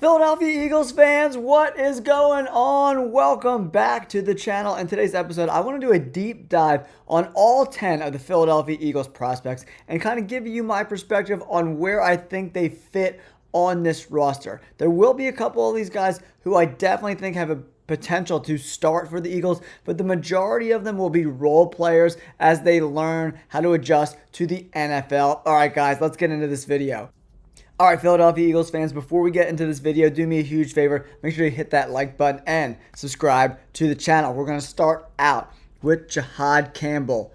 Philadelphia Eagles fans, what is going on? Welcome back to the channel. In today's episode, I want to do a deep dive on all 10 of the Philadelphia Eagles prospects and kind of give you my perspective on where I think they fit on this roster. There will be a couple of these guys who I definitely think have a potential to start for the Eagles, but the majority of them will be role players as they learn how to adjust to the NFL. All right, guys, let's get into this video. All right, Philadelphia Eagles fans, before we get into this video, do me a huge favor. Make sure you hit that like button and subscribe to the channel. We're going to start out with Jihaad Campbell.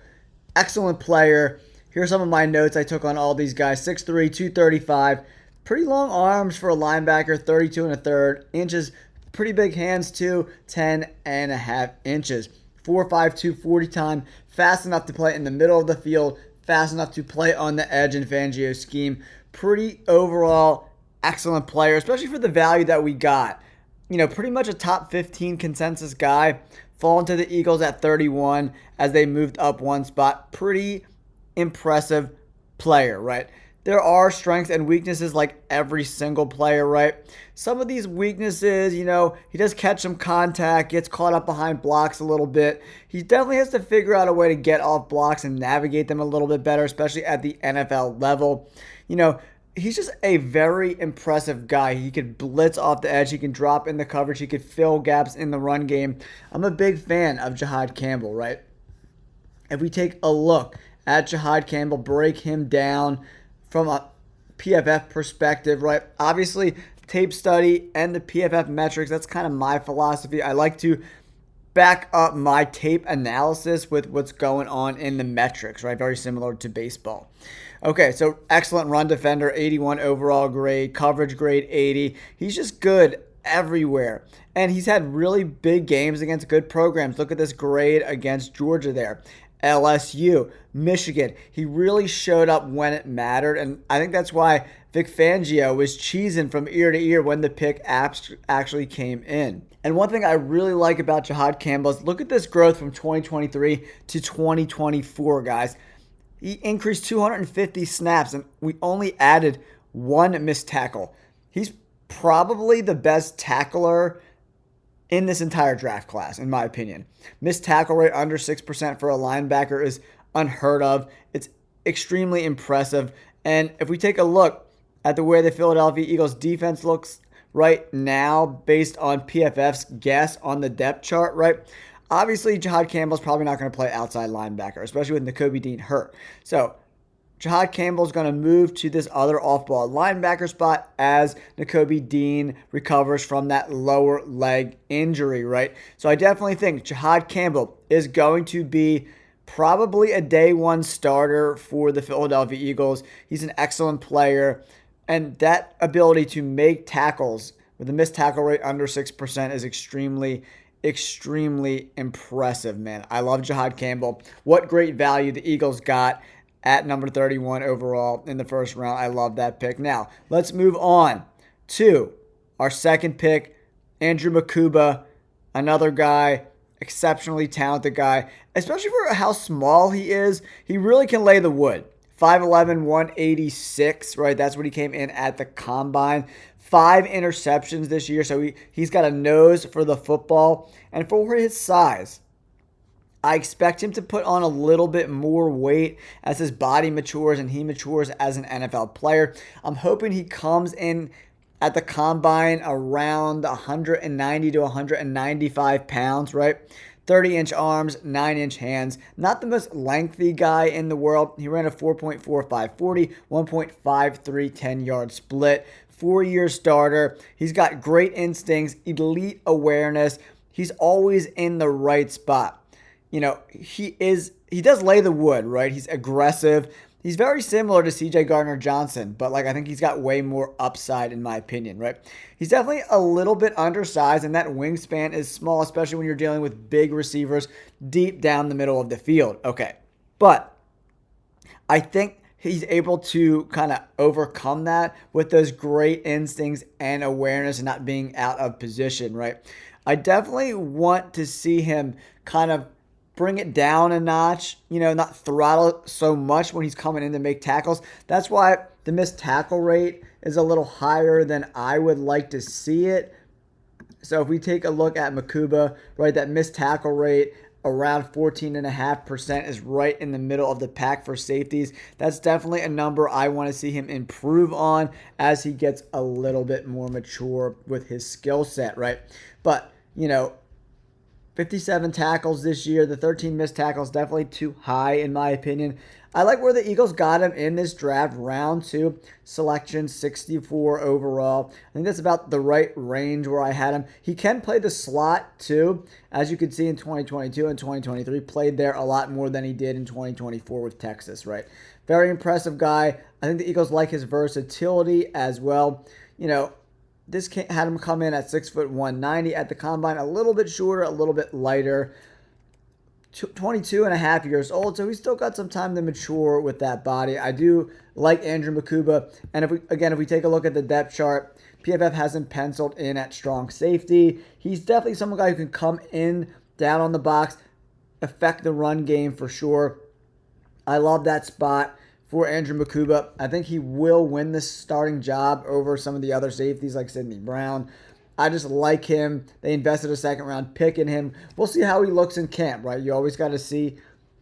Excellent player. Here are some of my notes I took on all these guys. 6'3", 235. Pretty long arms for a linebacker, 32 1/3 inches. Pretty big hands too, 10 1/2 inches. 4'5", 240 time. Fast enough to play in the middle of the field. Fast enough to play on the edge in Fangio's scheme. Pretty overall excellent player, especially for the value that we got. You know, pretty much a top 15 consensus guy. Falling to the Eagles at 31 as they moved up one spot. Pretty impressive player, right? There are strengths and weaknesses like every single player, right? Some of these weaknesses, you know, he does catch some contact, gets caught up behind blocks a little bit. He definitely has to figure out a way to get off blocks and navigate them a little bit better, especially at the NFL level. You know, he's just a very impressive guy. He could blitz off the edge. He can drop in the coverage. He could fill gaps in the run game. I'm a big fan of Jihaad Campbell, right? If we take a look at Jihaad Campbell, break him down from a PFF perspective, right? Obviously, tape study and the PFF metrics, that's kind of my philosophy. I like to back up my tape analysis with what's going on in the metrics, right? Very similar to baseball. Okay, so excellent run defender, 81 overall grade, coverage grade 80. He's just good everywhere. And he's had really big games against good programs. Look at this grade against Georgia there. LSU, Michigan. He really showed up when it mattered, and I think that's why Vic Fangio was cheesing from ear to ear when the pick actually came in. And one thing I really like about Jihaad Campbell is look at this growth from 2023 to 2024, guys. He increased 250 snaps, and we only added one missed tackle. He's probably the best tackler in this entire draft class, in my opinion. Missed tackle rate under 6% for a linebacker is unheard of. It's extremely impressive. And if we take a look at the way the Philadelphia Eagles defense looks right now, based on PFF's guess on the depth chart, right? Obviously, Jihaad Campbell's probably not going to play outside linebacker, especially with Nakobe Dean hurt. So, Jihaad Campbell's going to move to this other off-ball linebacker spot as Nakobe Dean recovers from that lower leg injury, right? So I definitely think Jihaad Campbell is going to be probably a day one starter for the Philadelphia Eagles. He's an excellent player, and that ability to make tackles with a missed tackle rate under 6% is extremely impressive, man. I love Jihaad Campbell. What great value the Eagles got at number 31 overall in the first round. I love that pick. Now, let's move on to our second pick, Andrew Mukuba, another guy, exceptionally talented guy, especially for how small he is. He really can lay the wood. 5'11", 186, right? That's what he came in at the combine. 5 interceptions this year, so he's got a nose for the football. And for his size, I expect him to put on a little bit more weight as his body matures and he matures as an NFL player. I'm hoping he comes in at the combine around 190 to 195 pounds, right? 30-inch arms, 9-inch hands. Not the most lengthy guy in the world. He ran a 4.45 40, 1.53 10-yard split. 4-year starter. He's got great instincts, elite awareness. He's always in the right spot. You know, he does lay the wood, right? He's aggressive. He's very similar to CJ Gardner-Johnson, but I think he's got way more upside in my opinion, right? He's definitely a little bit undersized, and that wingspan is small, especially when you're dealing with big receivers deep down the middle of the field. Okay, but I think he's able to kind of overcome that with those great instincts and awareness and not being out of position, right? I definitely want to see him kind of bring it down a notch, not throttle so much when he's coming in to make tackles. That's why the missed tackle rate is a little higher than I would like to see it. So if we take a look at Makuba, right, that missed tackle rate around 14.5% is right in the middle of the pack for safeties. That's definitely a number I want to see him improve on as he gets a little bit more mature with his skill set, right? But, 57 tackles this year. The 13 missed tackles, definitely too high in my opinion. I like where the Eagles got him in this draft, round 2, selection 64 overall. I think that's about the right range where I had him. He can play the slot too, as you could see in 2022 and 2023. Played there a lot more than he did in 2024 with Texas, right? Very impressive guy. I think the Eagles like his versatility as well. This had him come in at 6'1", at the combine, a little bit shorter, a little bit lighter. 22 and a half years old, so he's still got some time to mature with that body. I do like Andrew Mukuba, and if we take a look at the depth chart, PFF has him penciled in at strong safety. He's definitely some guy who can come in, down on the box, affect the run game for sure. I love that spot for Andrew Mukuba. I think he will win this starting job over some of the other safeties like Sidney Brown. I just like him. They invested a second-round pick in him. We'll see how he looks in camp, right? You always got to see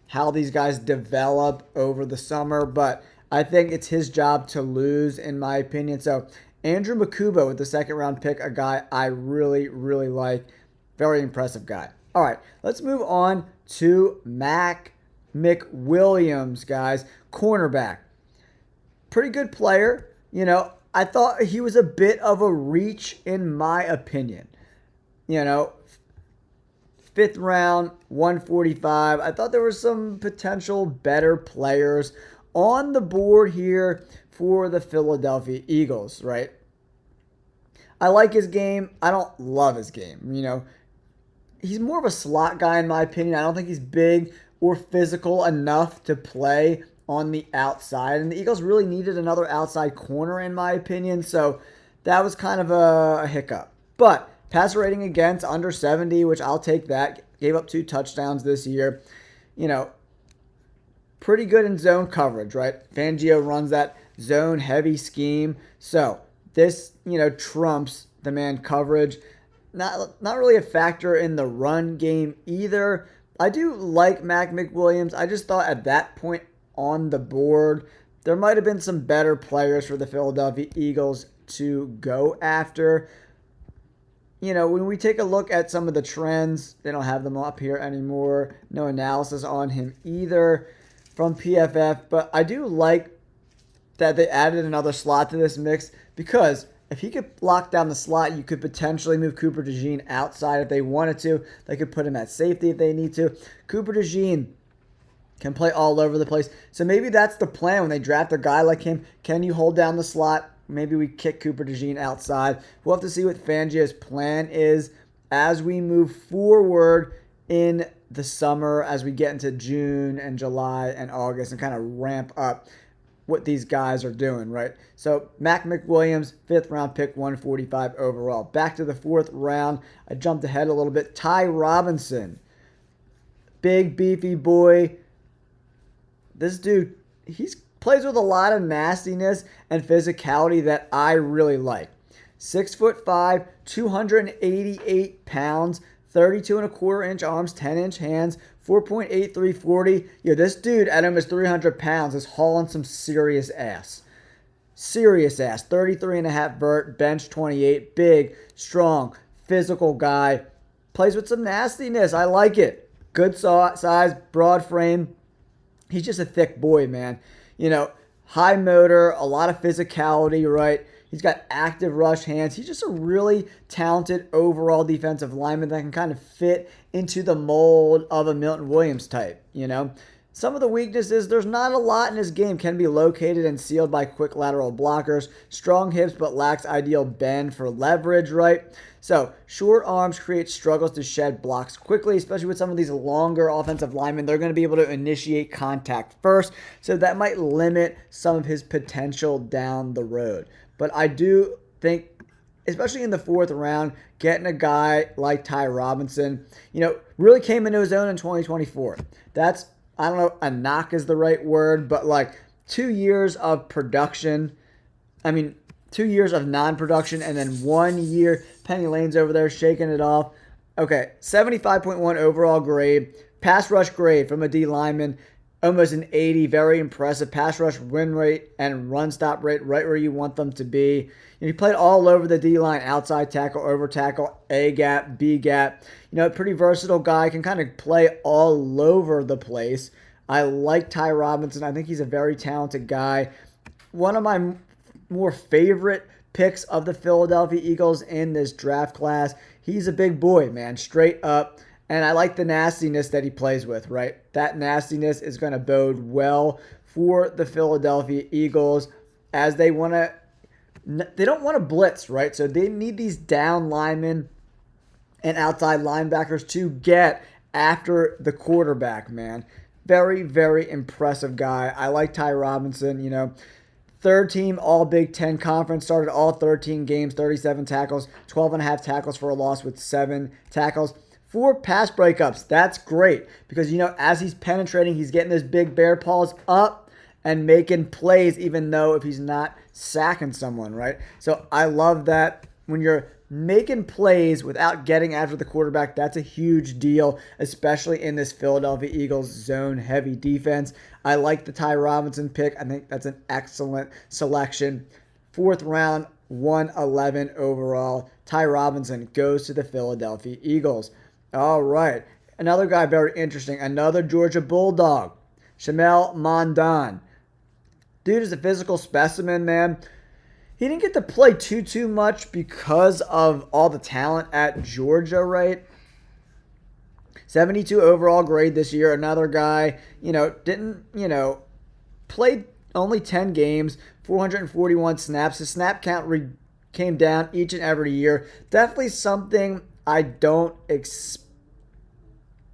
how these guys develop over the summer, but I think it's his job to lose, in my opinion. So Andrew Mukuba with the second-round pick, a guy I really, really like. Very impressive guy. All right, let's move on to Mac McWilliams, guys. Cornerback. Pretty good player, I thought he was a bit of a reach in my opinion. 5th round, 145. I thought there were some potential better players on the board here for the Philadelphia Eagles, right? I like his game. I don't love his game. He's more of a slot guy in my opinion. I don't think he's big or physical enough to play on the outside, and the Eagles really needed another outside corner in my opinion, so that was kind of a hiccup. But passer rating against under 70, which I'll take that. Gave up 2 touchdowns this year. Pretty good in zone coverage, right? Fangio runs that zone heavy scheme, so this trumps the man coverage. Not really a factor in the run game either. I do like Mac McWilliams. I just thought at that point on the board, there might have been some better players for the Philadelphia Eagles to go after. When we take a look at some of the trends, they don't have them up here anymore. No analysis on him either from PFF, but I do like that they added another slot to this mix, because if he could lock down the slot, you could potentially move Cooper DeJean outside if they wanted to. They could put him at safety if they need to. Cooper DeJean can play all over the place. So maybe that's the plan when they draft a guy like him. Can you hold down the slot? Maybe we kick Cooper DeJean outside. We'll have to see what Fangio's plan is as we move forward in the summer, as we get into June and July and August, and kind of ramp up what these guys are doing, right? So Mac McWilliams, 5th round pick, 145 overall. Back to the 4th round. I jumped ahead a little bit. Ty Robinson. Big, beefy boy. This dude, he plays with a lot of nastiness and physicality that I really like. 6'5", 288 pounds, 32.25-inch arms, 10-inch hands, 4.83 40. This dude at almost 300 pounds is hauling some serious ass. Serious ass. 33.5 vert, bench 28. Big, strong, physical guy. Plays with some nastiness. I like it. Good size, broad frame. He's just a thick boy, man. High motor, a lot of physicality, right? He's got active rush hands. He's just a really talented overall defensive lineman that can kind of fit into the mold of a Milton Williams type, Some of the weaknesses, there's not a lot in his game. Can be located and sealed by quick lateral blockers. Strong hips, but lacks ideal bend for leverage, right? So, short arms create struggles to shed blocks quickly, especially with some of these longer offensive linemen. They're going to be able to initiate contact first, so that might limit some of his potential down the road. But I do think, especially in the 4th round, getting a guy like Ty Robinson, really came into his own in 2024. That's, I don't know, a knock is the right word, but 2 years of production. 2 years of non-production, and then 1 year. Penny Lane's over there shaking it off. Okay, 75.1 overall grade. Pass rush grade from a D lineman. Almost an 80. Very impressive. Pass rush win rate and run stop rate right where you want them to be. And he played all over the D-line. Outside tackle, over tackle, A gap, B gap. Pretty versatile guy. Can kind of play all over the place. I like Ty Robinson. I think he's a very talented guy. One of my more favorite picks of the Philadelphia Eagles in this draft class. He's a big boy, man, straight up. And I like the nastiness that he plays with, right? That nastiness is going to bode well for the Philadelphia Eagles as they don't want to blitz, right? So they need these down linemen and outside linebackers to get after the quarterback, man. Very, very impressive guy. I like Ty Robinson, Third team All Big Ten Conference, started all 13 games, 37 tackles, 12.5 tackles for a loss with 7 tackles. 4 pass breakups. That's great because, as he's penetrating, he's getting his big bear paws up and making plays even though if he's not sacking someone, right? So I love that when you're making plays without getting after the quarterback, that's a huge deal, especially in this Philadelphia Eagles zone-heavy defense. I like the Ty Robinson pick. I think that's an excellent selection. 4th round, 111 overall. Ty Robinson goes to the Philadelphia Eagles. All right. Another guy very interesting. Another Georgia Bulldog. Smael Mondon. Dude is a physical specimen, man. He didn't get to play too much because of all the talent at Georgia, right? 72 overall grade this year. Another guy, played only 10 games, 441 snaps. His snap count came down each and every year. Definitely something I don't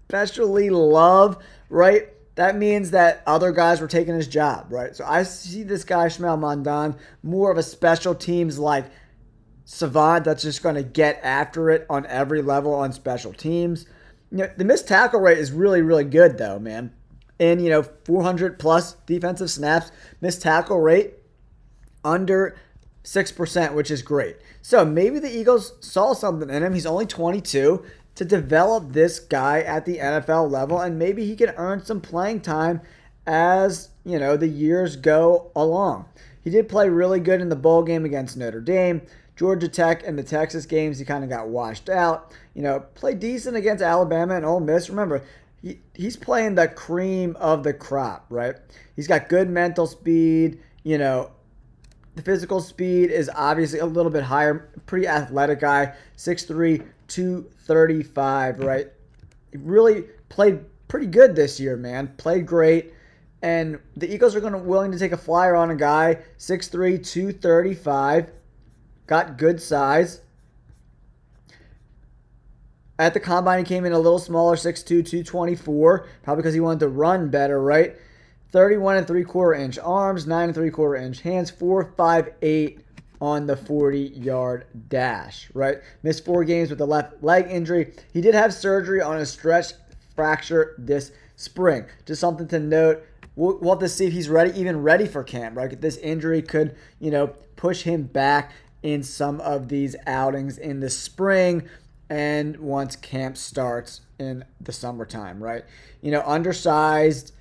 especially love, right? That means that other guys were taking his job, right? So I see this guy, Smael Mondon, more of a special teams like savant that's just going to get after it on every level on special teams. The missed tackle rate is really, really good, though, man. And, 400-plus defensive snaps, missed tackle rate under 6%, which is great. So maybe the Eagles saw something in him. He's only 22 to develop this guy at the NFL level, and maybe he can earn some playing time as, the years go along. He did play really good in the bowl game against Notre Dame. Georgia Tech and the Texas games, he kind of got washed out. Played decent against Alabama and Ole Miss. Remember, he's playing the cream of the crop, right? He's got good mental speed. The physical speed is obviously a little bit higher. Pretty athletic guy, 6'3", 235, right? He really played pretty good this year, man. Played great. And the Eagles are willing to take a flyer on a guy, 6'3", 235. Got good size. At the combine, he came in a little smaller, 6'2", 224. Probably because he wanted to run better, right? 31 3/4 inch arms, 9 3/4 inch hands, 4.58 on the 40-yard dash, right? Missed 4 games with a left leg injury. He did have surgery on a stretch fracture this spring. Just something to note. We'll have to see if he's even ready for camp, right? This injury could, push him back in some of these outings in the spring and once camp starts in the summertime, right? Undersized,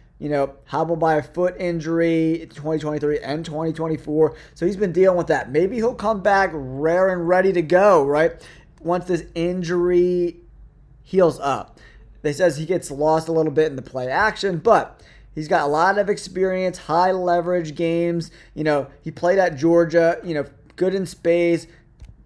hobbled by a foot injury in 2023 and 2024. So he's been dealing with that. Maybe he'll come back rare and ready to go, right? Once this injury heals up. They says he gets lost a little bit in the play action, but he's got a lot of experience, high leverage games. He played at Georgia, good in space,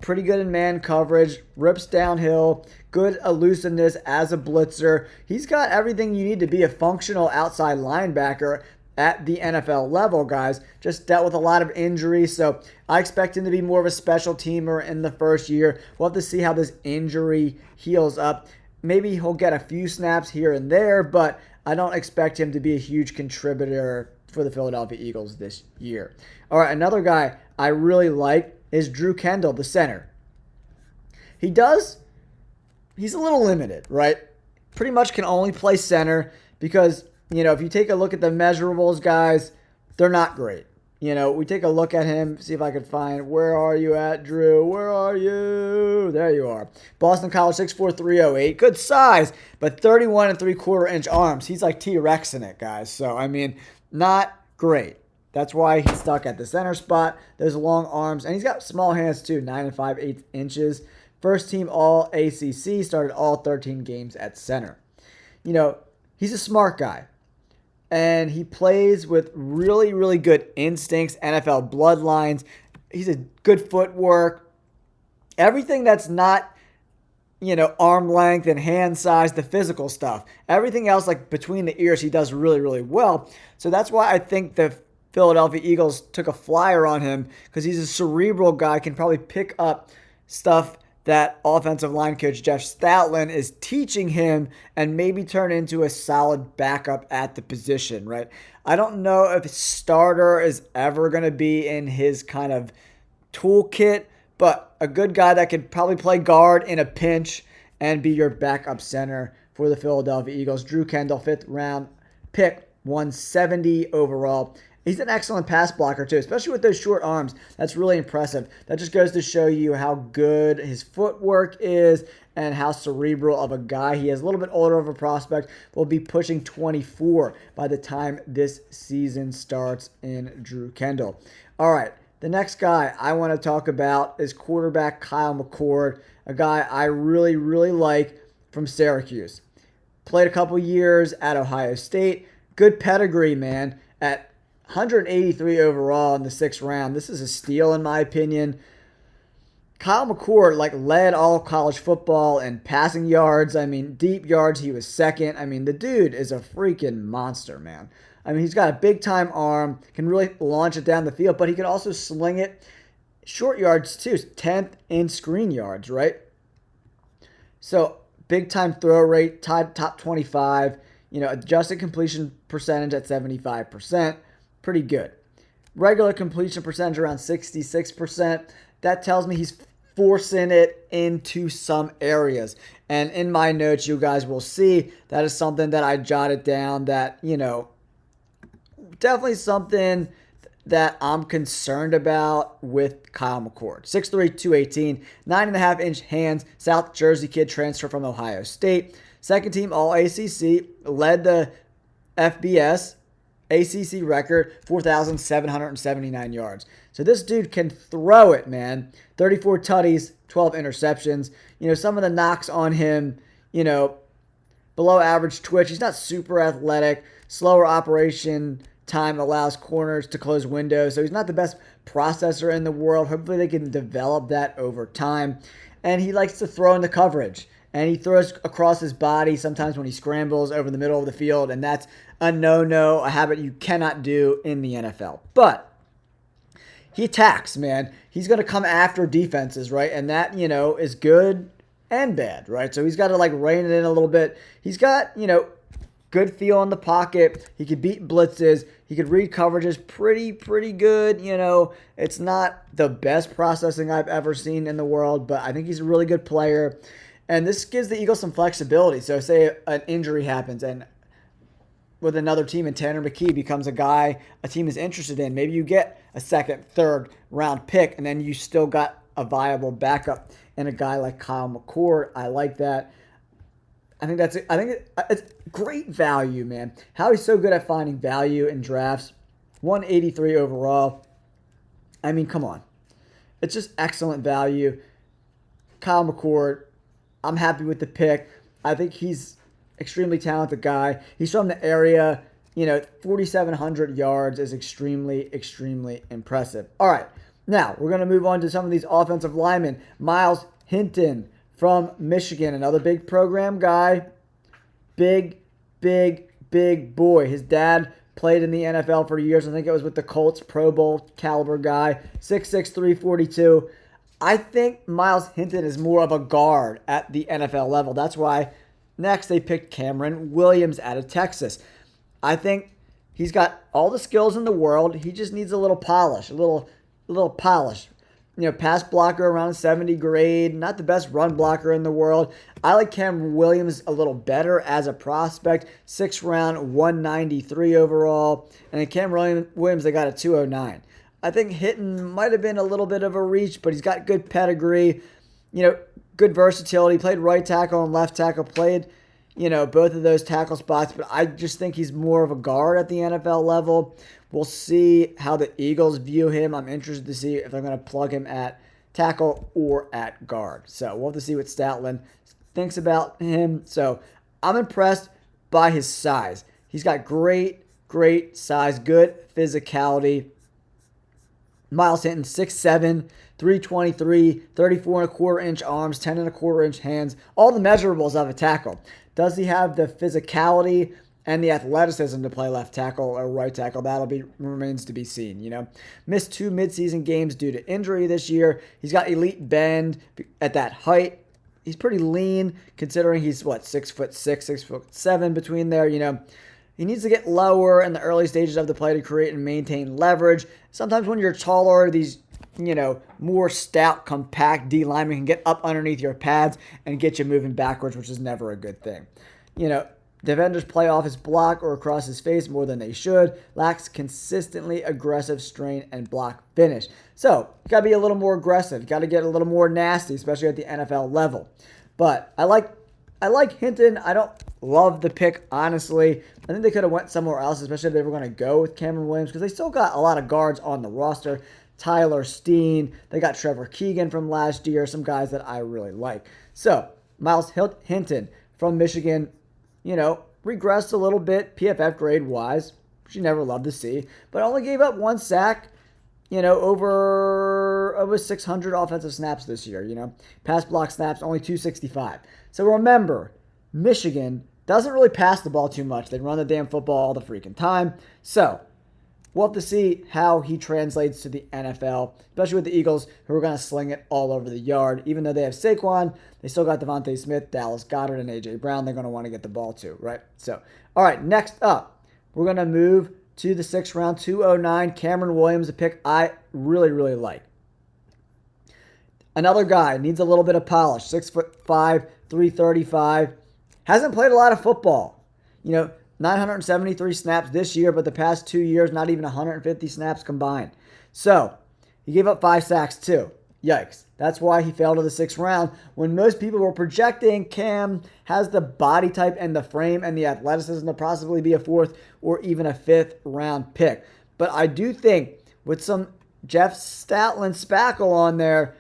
pretty good in man coverage, rips downhill, good elusiveness as a blitzer. He's got everything you need to be a functional outside linebacker at the NFL level, guys. Just dealt with a lot of injuries, so I expect him to be more of a special teamer in the first year. We'll have to see how this injury heals up. Maybe he'll get a few snaps here and there, but I don't expect him to be a huge contributor for the Philadelphia Eagles this year. All right, another guy I really like is Drew Kendall, the center. He's a little limited, right? Pretty much can only play center because, if you take a look at the measurables, guys, they're not great. We take a look at him, see if I can find, where are you at, Drew? Where are you? There you are. Boston College, 6'4", 308. Good size, but 31 3/4 inch arms. He's like T-Rex in it, guys. So, I mean, not great. That's why he's stuck at the center spot. Those long arms, and he's got small hands too, 9 5/8 inches. First team All ACC, started all 13 games at center. He's a smart guy. And he plays with really, really good instincts, NFL bloodlines. He's a good footwork. Everything that's not, arm length and hand size, the physical stuff. Everything else, like between the ears, he does really, really well. So that's why I think the Philadelphia Eagles took a flyer on him, because he's a cerebral guy, can probably pick up stuff that offensive line coach Jeff Stoutland is teaching him and maybe turn into a solid backup at the position, right? I don't know if starter is ever going to be in his kind of toolkit, but a good guy that could probably play guard in a pinch and be your backup center for the Philadelphia Eagles. Drew Kendall, 5th round pick, 170 overall. He's an excellent pass blocker, too, especially with those short arms. That's really impressive. That just goes to show you how good his footwork is and how cerebral of a guy he is. A little bit older of a prospect, but will be pushing 24 by the time this season starts in Drew Kendall. All right, the next guy I want to talk about is quarterback Kyle McCord, a guy I really, really like from Syracuse. Played a couple years at Ohio State. Good pedigree, man, at 183 overall in the 6th round. This is a steal, in my opinion. Kyle McCord, led all college football in passing yards. I mean, deep yards, he was 2nd. I mean, the dude is a freaking monster, man. I mean, he's got a big-time arm, can really launch it down the field, but he can also sling it. Short yards, too, 10th in screen yards, right? So, big-time throw rate, tied top 25. Adjusted completion percentage at 75%. Pretty good. Regular completion percentage around 66%. That tells me he's forcing it into some areas. And in my notes, you guys will see that is something that I jotted down that, definitely something that I'm concerned about with Kyle McCord. 6'3", 218, 9.5-inch hands, South Jersey kid, transfer from Ohio State. Second team All ACC, led the FBS ACC record, 4,779 yards. So this dude can throw it, man. 34 tutties, 12 interceptions. Some of the knocks on him, below average twitch. He's not super athletic. Slower operation time allows corners to close windows. So he's not the best processor in the world. Hopefully they can develop that over time. And he likes to throw in the coverage. And he throws across his body sometimes when he scrambles over the middle of the field. And that's a no-no, a habit you cannot do in the NFL. But he attacks, man. He's going to come after defenses, right? And that, is good and bad, right? So he's got to, rein it in a little bit. He's got, good feel in the pocket. He could beat blitzes. He could read coverages pretty good. It's not the best processing I've ever seen in the world, but I think he's a really good player. And this gives the Eagles some flexibility. So say an injury happens and with another team and Tanner McKee becomes a guy a team is interested in. Maybe you get a 2nd, 3rd round pick and then you still got a viable backup in a guy like Kyle McCord. I like that. I think it's great value, man. How he's so good at finding value in drafts. 183 overall. I mean, come on. It's just excellent value. Kyle McCord, I'm happy with the pick. I think he's extremely talented guy. He's from the area. 4,700 yards is extremely impressive. All right, now we're going to move on to some of these offensive linemen. Myles Hinton from Michigan, another big program guy. Big boy. His dad played in the NFL for years. I think it was with the Colts, Pro Bowl caliber guy. 6'6", 342. I think Myles Hinton is more of a guard at the NFL level. That's why next they picked Cameron Williams out of Texas. I think he's got all the skills in the world. He just needs a little polish, a little polish. Pass blocker around 70 grade, not the best run blocker in the world. I like Cameron Williams a little better as a prospect. 6th round, 193 overall. And then Cameron Williams, they got a 209. I think Hinton might have been a little bit of a reach, but he's got good pedigree, good versatility. Played right tackle and left tackle, played, both of those tackle spots, but I just think he's more of a guard at the NFL level. We'll see how the Eagles view him. I'm interested to see if they're going to plug him at tackle or at guard. So we'll have to see what Stoutland thinks about him. So I'm impressed by his size. He's got great size, good physicality. Myles Hinton, 6'7", 323, 34.25-inch arms, 10.25-inch hands, all the measurables of a tackle. Does he have the physicality and the athleticism to play left tackle or right tackle? Remains to be seen, Missed 2 midseason games due to injury this year. He's got elite bend at that height. He's pretty lean considering he's, 6'6", 6'7" between there, He needs to get lower in the early stages of the play to create and maintain leverage. Sometimes when you're taller, these, more stout, compact D linemen can get up underneath your pads and get you moving backwards, which is never a good thing. Defenders play off his block or across his face more than they should. Lacks consistently aggressive strain and block finish. So, you got to be a little more aggressive. You got to get a little more nasty, especially at the NFL level. But I like Hinton. I don't love the pick, honestly. I think they could have went somewhere else, especially if they were going to go with Cameron Williams, because they still got a lot of guards on the roster. Tyler Steen. They got Trevor Keegan from last year. Some guys that I really like. So, Myles Hinton from Michigan, regressed a little bit PFF grade-wise, which you never love to see, but only gave up 1 sack, over 600 offensive snaps this year, Pass block snaps, only 265. So remember, Michigan doesn't really pass the ball too much. They run the damn football all the freaking time. So we'll have to see how he translates to the NFL, especially with the Eagles, who are going to sling it all over the yard. Even though they have Saquon, they still got Devontae Smith, Dallas Goedert, and A.J. Brown they're going to want to get the ball to, right? So, all right, next up, we're going to move to the 6th round, 209, Cameron Williams, a pick I really, really like. Another guy, needs a little bit of polish, 6'5", 335. Hasn't played a lot of football. 973 snaps this year, but the past 2 years, not even 150 snaps combined. So, he gave up 5 sacks too. Yikes. That's why he fell to the 6th round when most people were projecting Cam has the body type and the frame and the athleticism to possibly be a 4th or even a 5th round pick. But I do think with some Jeff Stoutland spackle on there,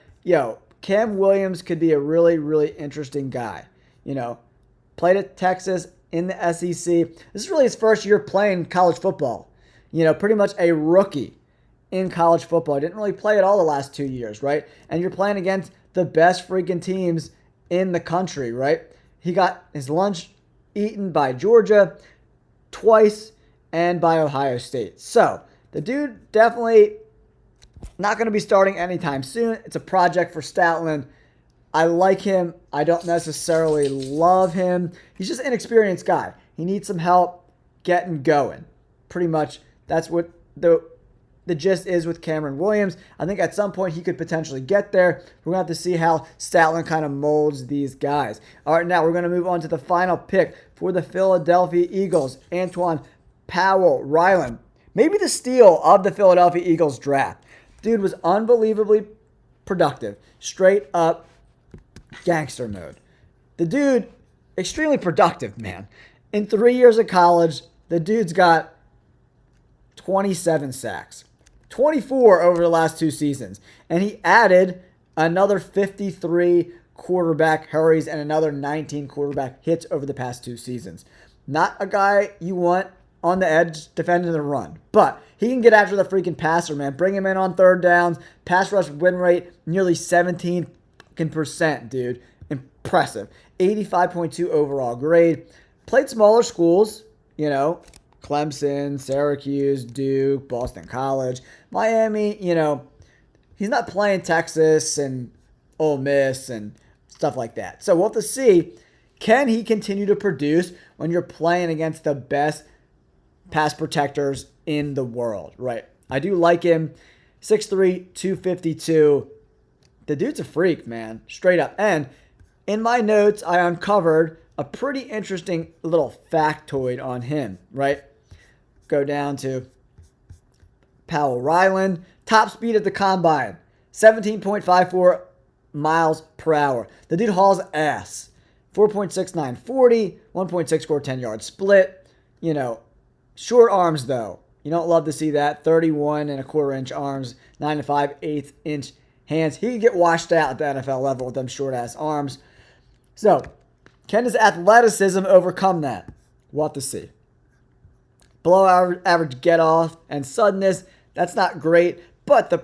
Cam Williams could be a really, really interesting guy. Played at Texas in the SEC. This is really his first year playing college football. Pretty much a rookie in college football. Didn't really play at all the last 2 years, right? And you're playing against the best freaking teams in the country, right? He got his lunch eaten by Georgia twice and by Ohio State. So, the dude definitely not going to be starting anytime soon. It's a project for Stoutland. I like him. I don't necessarily love him. He's just an inexperienced guy. He needs some help getting going. Pretty much that's what the gist is with Cameron Williams. I think at some point he could potentially get there. We're going to have to see how Stoutland kind of molds these guys. All right, now we're going to move on to the final pick for the Philadelphia Eagles. Antwaun Powell-Ryland. Maybe the steal of the Philadelphia Eagles draft. Dude was unbelievably productive. Straight up gangster mode. The dude, extremely productive, man. In 3 years of college, the dude's got 27 sacks. 24 over the last 2 seasons. And he added another 53 quarterback hurries and another 19 quarterback hits over the past 2 seasons. Not a guy you want on the edge defending the run. But he can get after the freaking passer, man. Bring him in on 3rd downs. Pass rush win rate nearly 17%, dude. Impressive. 85.2 overall grade. Played smaller schools, Clemson, Syracuse, Duke, Boston College, Miami, he's not playing Texas and Ole Miss and stuff like that. So we'll have to see, can he continue to produce when you're playing against the best pass protectors in the world, right? I do like him. 6'3", 252. The dude's a freak, man. Straight up. And in my notes, I uncovered a pretty interesting little factoid on him, right? Go down to Powell-Ryland, Top speed at the combine, 17.54 miles per hour. The dude hauls ass. 4.69 40, 1.64 10-yard split. You know, short arms though. You don't love to see that. 31.25-inch arms, 9 5/8-inch hands. He could get washed out at the NFL level with them short ass arms. So, can his athleticism overcome that? We'll have to see. Below average get off and suddenness, that's not great, but the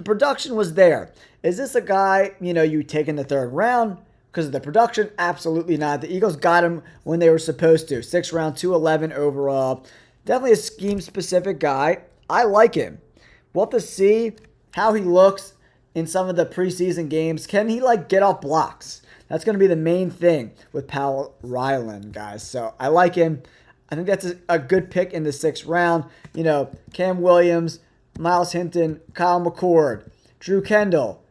production was there. Is this a guy, you take in the third round because of the production? Absolutely not. The Eagles got him when they were supposed to. 6th round, 211 overall. Definitely a scheme-specific guy. I like him. We'll have to see how he looks in some of the preseason games. Can he, get off blocks? That's going to be the main thing with Powell-Ryland, guys. So I like him. I think that's a good pick in the 6th round. Cam Williams, Myles Hinton, Kyle McCord, Drew Kendall,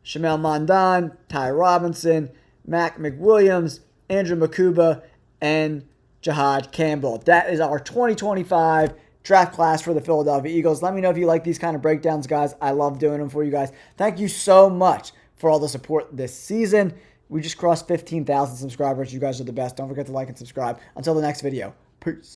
Smael Mondon, Ty Robinson, Mac McWilliams, Andrew Mukuba, and Jihad Campbell. That is our 2025 draft class for the Philadelphia Eagles. Let me know if you like these kind of breakdowns, guys. I love doing them for you guys. Thank you so much for all the support this season. We just crossed 15,000 subscribers. You guys are the best. Don't forget to like and subscribe. Until the next video. Peace.